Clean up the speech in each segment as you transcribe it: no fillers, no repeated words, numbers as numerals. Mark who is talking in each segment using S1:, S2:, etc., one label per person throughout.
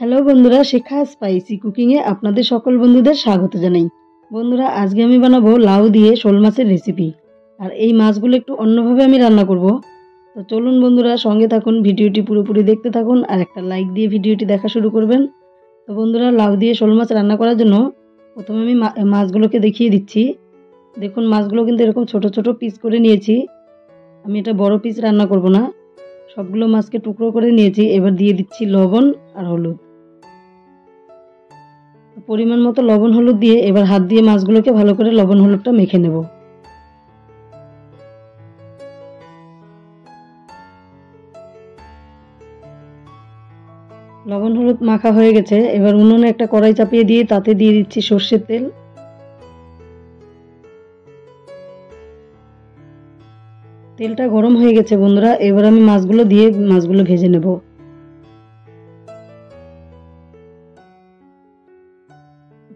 S1: Hello বন্ধুরা, শিখা spicy কুকিংয়ে আপনাদের সকল বন্ধুদের স্বাগত জানাই। বন্ধুরা, আজকে আমি বানাবো লাউ দিয়ে শোল মাছের রেসিপি। আর এই মাছগুলো একটু অন্যভাবে আমি রান্না করব। তো চলুন বন্ধুরা, সঙ্গে থাকুন, ভিডিওটি পুরোপুরি দেখতে থাকুন আর একটা লাইক দিয়ে ভিডিওটি দেখা শুরু করবেন। তো বন্ধুরা, লাউ দিয়ে শোল মাছ রান্না করার জন্য প্রথমে আমি মাছগুলোকে দেখিয়ে দিচ্ছি। দেখুন, মাছগুলো কিন্তু এরকম ছোট ছোট পিস করে নিয়েছি। আমি এটা বড় পিস রান্না করব না, সবগুলো মাছকে টুকরো করে নিয়েছি। এবার দিয়ে দিচ্ছি লবণ আর হলুদ। পরিমাণ মতো লবণ হলুদ দিয়ে এবার হাত দিয়ে মাছগুলোকে ভালো করে লবণ হলুদটা মেখে নেব। লবণ হলুদ মাখা হয়ে গেছে। এবার উনুনে একটা কড়াই চাপিয়ে দিয়ে তাতে দিয়ে দিচ্ছি সর্ষের তেল। তেলটা গরম হয়ে গেছে বন্ধুরা, এবার আমি মাছগুলো দিয়ে মাছগুলো ভেজে নেব।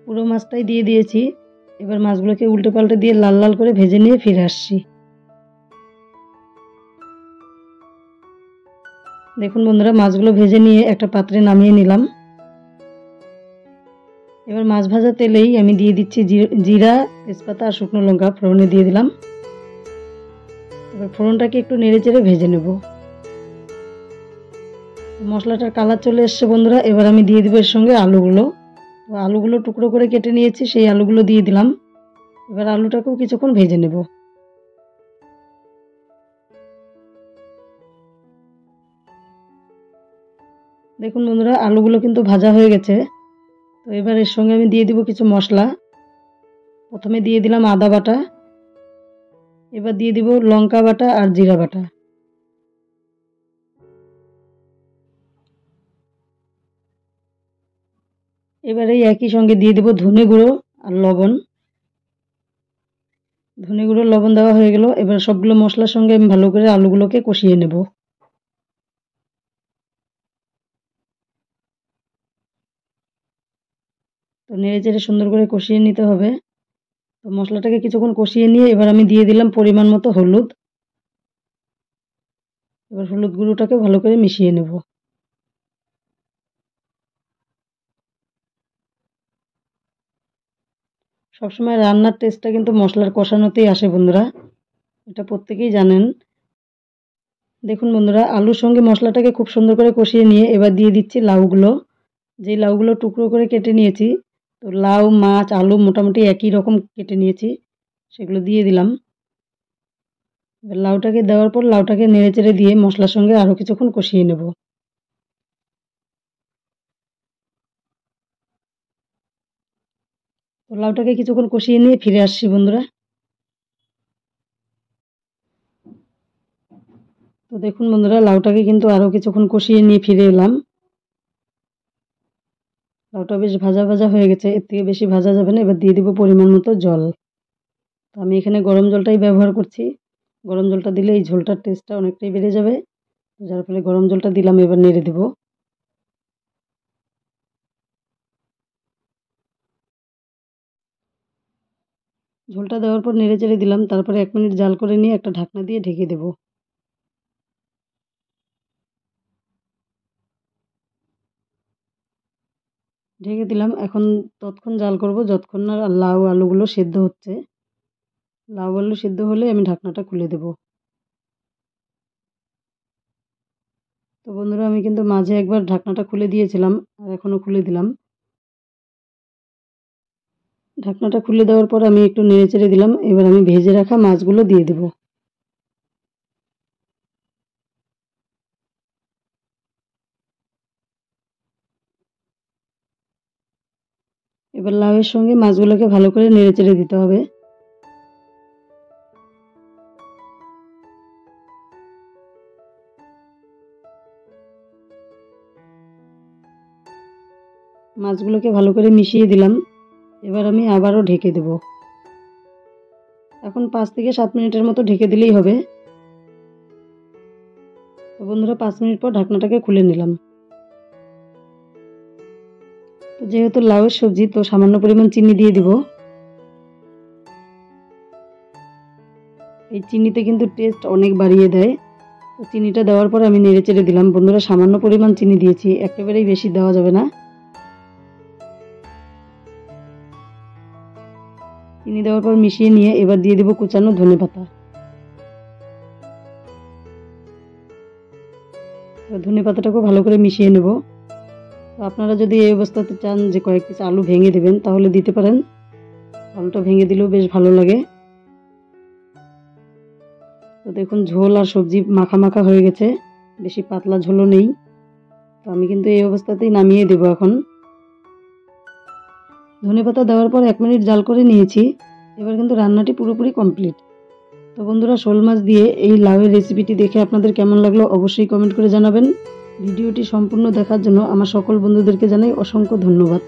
S1: পুরো মাছটাই দিয়ে দিয়েছি। এবার মাছগুলোকে উল্টে পাল্টে দিয়ে লাল লাল করে ভেজে নিয়ে ফিরে আসছি। দেখুন বন্ধুরা, মাছগুলো ভেজে নিয়ে একটা পাত্রে নামিয়ে নিলাম। এবার মাছ ভাজা তেলেই আমি দিয়ে দিচ্ছি জিরা, তেজপাতা আর শুকনো লঙ্কা ফোড়নে দিয়ে দিলাম। এবার ফোড়নটাকে একটু নেড়ে চেড়ে ভেজে নেব। মশলাটার কালার চলে এসছে বন্ধুরা, এবার আমি দিয়ে দিব এর সঙ্গে আলুগুলো। আলুগুলো টুকরো করে কেটে নিয়েছি, সেই আলুগুলো দিয়ে দিলাম। এবার আলুটাকেও কিছুক্ষণ ভেজে নেব। দেখুন বন্ধুরা, আলুগুলো কিন্তু ভাজা হয়ে গেছে। তো এবার এর সঙ্গে আমি দিয়ে দিব কিছু মশলা। প্রথমে দিয়ে দিলাম আদা বাটা, এবার দিয়ে দিব লঙ্কা বাটা আর জিরা বাটা। এবার এই একই সঙ্গে দিয়ে দিব ধনে গুঁড়ো আর লবণ। ধনে গুঁড়ো লবণ দেওয়া হয়ে গেল। এবার সবগুলো মশলার সঙ্গে আমি ভালো করে আলুগুলোকে কষিয়ে নেব। তো নেড়ে চেড়ে সুন্দর করে কষিয়ে নিতে হবে। তো মশলাটাকে কিছুক্ষণ কষিয়ে নিয়ে এবার আমি দিয়ে দিলাম পরিমাণ মতো হলুদ। এবার হলুদ গুঁড়োটাকে ভালো করে মিশিয়ে নেব। সবসময় রান্নার টেস্টটা কিন্তু মশলার কষানোতেই আসে বন্ধুরা, এটা প্রত্যেকেই জানেন। দেখুন বন্ধুরা, আলুর সঙ্গে মশলাটাকে খুব সুন্দর করে কষিয়ে নিয়ে এবার দিয়ে দিচ্ছি লাউগুলো। যে লাউগুলো টুকরো করে কেটে নিয়েছি। তো লাউ, মাছ, আলু মোটামুটি একই রকম কেটে নিয়েছি, সেগুলো দিয়ে দিলাম। এবার লাউটাকে দেওয়ার পর লাউটাকে নেড়ে চেড়ে দিয়ে মশলার সঙ্গে আরও কিছুক্ষণ কষিয়ে নেব। তো লাউটাকে কিছুক্ষণ কষিয়ে নিয়ে ফিরে আসছি বন্ধুরা। তো দেখুন বন্ধুরা, লাউটাকে কিন্তু আরও কিছুক্ষণ কষিয়ে নিয়ে ফিরে এলাম। লাউটা বেশ ভাজা ভাজা হয়ে গেছে, এর থেকে বেশি ভাজা যাবে না। এবার দিয়ে দিব পরিমাণ মতো জল। তো আমি এখানে গরম জলটাই ব্যবহার করছি। গরম জলটা দিলে এই ঝোলটার টেস্টটা অনেকটাই বেড়ে যাবে, যার ফলে গরম জলটা দিলাম। এবার নেড়ে দেব। ঝোলটা দেওয়ার পর নেড়ে চেড়ে দিলাম, তারপরে 1 মিনিট জাল করে নিয়ে একটা ঢাকনা দিয়ে ঢেকে দেব। ঢেকে দিলাম। এখন ততক্ষণ জাল করব যতক্ষণ না লাউ আলুগুলো সেদ্ধ হচ্ছে। লাউ আলু সেদ্ধ হলে আমি ঢাকনাটা খুলে দেব। তো বন্ধুরা, আমি কিন্তু মাঝে একবার ঢাকনাটা খুলে দিয়েছিলাম, আর এখনও খুলে দিলাম। ঢাকনাটা খুলে দেওয়ার পর আমি একটু নেড়ে চেড়ে দিলাম। এবার আমি ভেজে রাখা মাছগুলো দিয়ে দেব। এবার লাউয়ের সঙ্গে মাছগুলোকে ভালো করে নেড়ে চেড়ে দিতে হবে। মাছগুলোকে ভালো করে মিশিয়ে দিলাম। এবার আমি আবারও ঢেকে দেব। এখন 5 থেকে 7 মিনিটের মতো ঢেকে দিলেই হবে। তো বন্ধুরা, 5 মিনিট পর ঢাকনাটাকে খুলে নিলাম। তো যেহেতু লাউয়ের সবজি, তো সামান্য পরিমাণ চিনি দিয়ে দিব। এই চিনিতে কিন্তু টেস্ট অনেক বাড়িয়ে দেয়। তো চিনিটা দেওয়ার পর আমি নেড়ে চেড়ে দিলাম। বন্ধুরা, সামান্য পরিমাণ চিনি দিয়েছি, একেবারেই বেশি দেওয়া যাবে না। চিনি দেওয়ার পর মিশিয়ে নিয়ে এবার দিয়ে দেব কুচানো ধনেপাতা। ধনেপাতাটাকেও ভালো করে মিশিয়ে নেব। তো আপনারা যদি এই অবস্থাতে চান যে কয়েক পিস আলু ভেঙে দেবেন তাহলে দিতে পারেন, আলুটা ভেঙে দিলেও বেশ ভালো লাগে। তো দেখুন ঝোল আর সবজি মাখা মাখা হয়ে গেছে, বেশি পাতলা ঝোলও নেই। তো আমি কিন্তু এই অবস্থাতেই নামিয়ে দেব। এখন ধনেপাতা দেওয়ার পর 1 মিনিট জাল করে নিয়েছি। এবার কিন্তু রান্নাটি পুরোপুরি কমপ্লিট। তো বন্ধুরা, শোল মাছ দিয়ে এই লাউয়ের রেসিপিটি দেখে আপনাদের কেমন লাগলো অবশ্যই কমেন্ট করে জানাবেন। ভিডিওটি সম্পূর্ণ দেখার জন্য আমার সকল বন্ধুদেরকে জানাই অসংখ্য ধন্যবাদ।